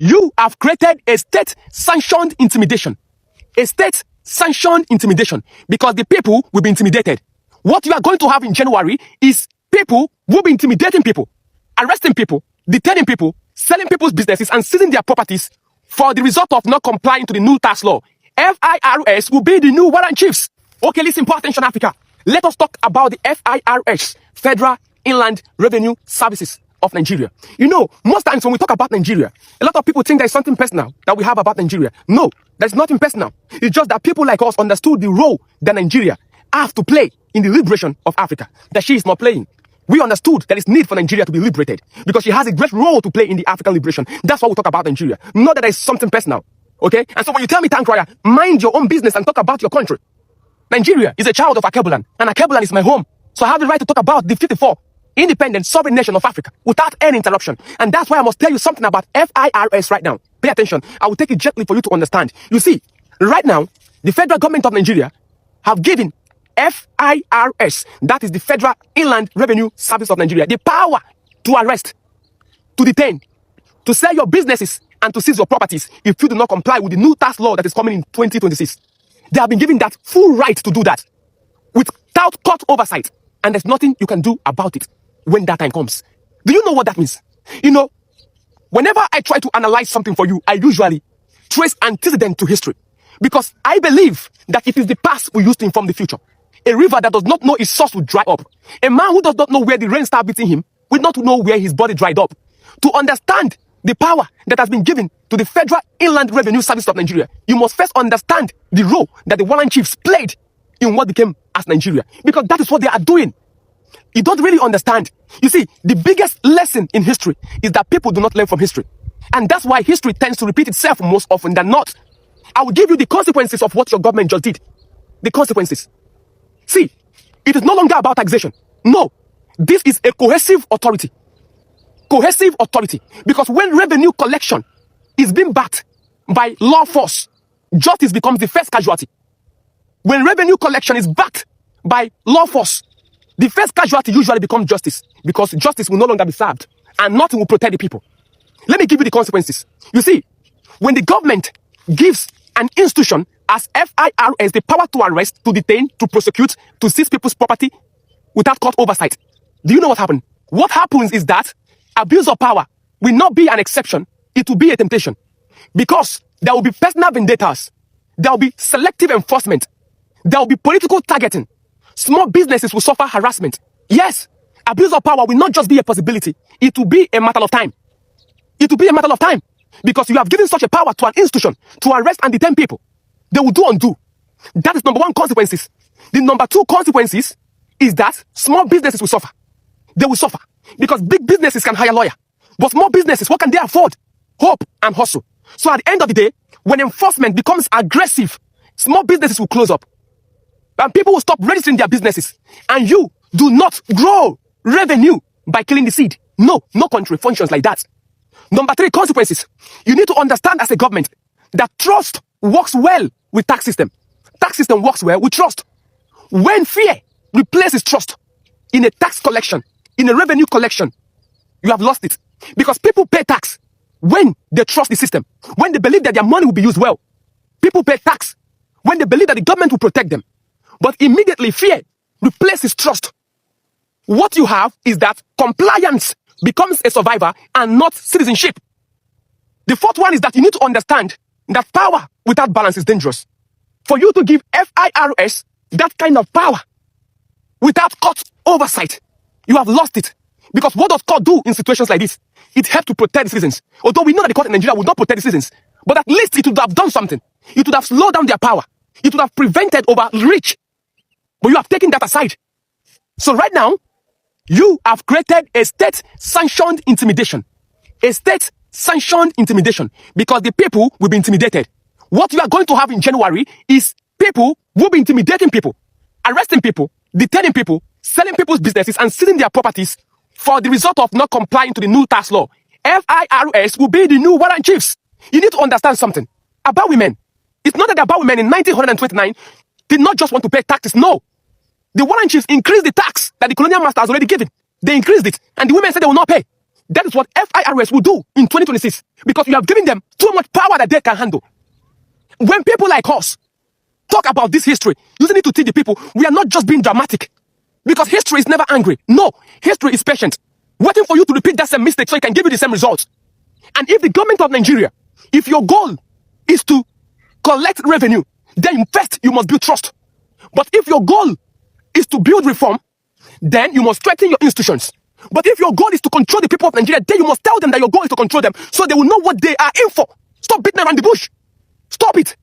You have created a state-sanctioned intimidation. A state-sanctioned intimidation because the people will be intimidated. What you are going to have in January is people will be intimidating people, arresting people, detaining people, selling people's businesses and seizing their properties for the result of not complying to the new tax law. FIRS will be the new warrant chiefs. Okay, listen, pay attention, Africa. Let us talk about the FIRS, Federal Inland Revenue Services of Nigeria. You know, most times when we talk about Nigeria, a lot of people think there's something personal that we have about Nigeria. No, there's nothing personal. It's just that people like us understood the role that Nigeria have to play in the liberation of Africa, that she is not playing. We understood there is need for Nigeria to be liberated because she has a great role to play in the African liberation. That's why we talk about Nigeria. Not that there is something personal. Okay? And so when you tell me, Tankraya, mind your own business and talk about your country. Nigeria is a child of Akebulan, and Akebulan is my home. So I have the right to talk about the 54 independent sovereign nation of Africa without any interruption. And that's why I must tell you something about FIRS right now. Pay attention. I will take it gently for you to understand. You see, right now, the federal government of Nigeria have given FIRS, that is the Federal Inland Revenue Service of Nigeria, the power to arrest, to detain, to sell your businesses, and to seize your properties if you do not comply with the new tax law that is coming in 2026. They have been given that full right to do that without court oversight. And there's nothing you can do about it when that time comes. Do you know what that means? You know, whenever I try to analyze something for you, I usually trace antecedent to history. Because I believe that it is the past we use to inform the future. A river that does not know its source will dry up. A man who does not know where the rain started beating him will not know where his body dried up. To understand the power that has been given to the Federal Inland Revenue Service of Nigeria, you must first understand the role that the warrant chiefs played in what became as Nigeria. Because that is what they are doing. You don't really understand. You see, the biggest lesson in history is that people do not learn from history. And that's why history tends to repeat itself most often than not. I will give you the consequences of what your government just did. The consequences. See, it is no longer about taxation. No, this is a cohesive authority. Cohesive authority. Because when revenue collection is being backed by law force, justice becomes the first casualty. When revenue collection is backed by law force, the first casualty usually becomes justice, because justice will no longer be served and nothing will protect the people. Let me give you the consequences. You see, when the government gives an institution as FIRS the power to arrest, to detain, to prosecute, to seize people's property without court oversight, do you know what happened? What happens is that abuse of power will not be an exception, it will be a temptation. Because there will be personal vendettas, there will be selective enforcement, there will be political targeting. Small businesses will suffer harassment. Yes, abuse of power will not just be a possibility, it will be a matter of time. It will be a matter of time. Because you have given such a power to an institution to arrest and detain people. They will do undo. That is number one consequences. The number two consequences is that small businesses will suffer. They will suffer. Because big businesses can hire a lawyer. But small businesses, what can they afford? Hope and hustle. So at the end of the day, when enforcement becomes aggressive, small businesses will close up. And people will stop registering their businesses. And you do not grow revenue by killing the seed. No, no country functions like that. Number three consequences. You need to understand as a government that trust works well with tax system. Tax system works well with trust. When fear replaces trust in a tax collection, in a revenue collection, you have lost it. Because people pay tax when they trust the system, when they believe that their money will be used well. People pay tax when they believe that the government will protect them. But immediately fear replaces trust. What you have is that compliance becomes a survivor and not citizenship. The fourth one is that you need to understand that power without balance is dangerous. For you to give FIRS that kind of power without court oversight, you have lost it. Because what does court do in situations like this? It helps to protect the citizens. Although we know that the court in Nigeria would not protect the citizens, but at least it would have done something. It would have slowed down their power. It would have prevented overreach. But you have taken that aside. So right now, you have created a state-sanctioned intimidation. A state-sanctioned intimidation. Because the people will be intimidated. What you are going to have in January is people will be intimidating people, arresting people, detaining people, selling people's businesses and seizing their properties for the result of not complying to the new tax law. FIRS will be the new warrant chiefs. You need to understand something about women. It's not that the about women in 1929 did not just want to pay taxes. No. The warrant chiefs increased the tax that the colonial master has already given. They increased it. And the women said they will not pay. That is what FIRS will do in 2026 because you have given them too much power that they can handle. When people like us talk about this history, using it to teach the people, we are not just being dramatic because history is never angry. No, history is patient, waiting for you to repeat that same mistake so it can give you the same results. And if the government of Nigeria, if your goal is to collect revenue, then first you must build trust. But if your goal is to build reform, then you must strengthen your institutions. But if your goal is to control the people of Nigeria, then you must tell them that your goal is to control them so they will know what they are in for. Stop beating around the bush. Stop it.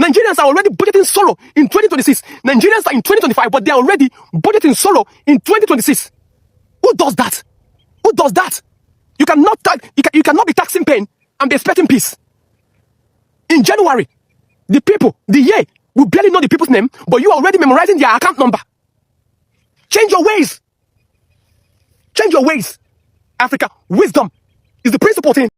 Nigerians are already budgeting solo in 2026. Nigerians are in 2025, but they are already budgeting solo in 2026. Who does that? Who does that? You cannot be taxing pain and be expecting peace. In January, the people, the year, we barely know the people's name, but you are already memorizing their account number. Change your ways. Change your ways. Africa, wisdom is the principal thing.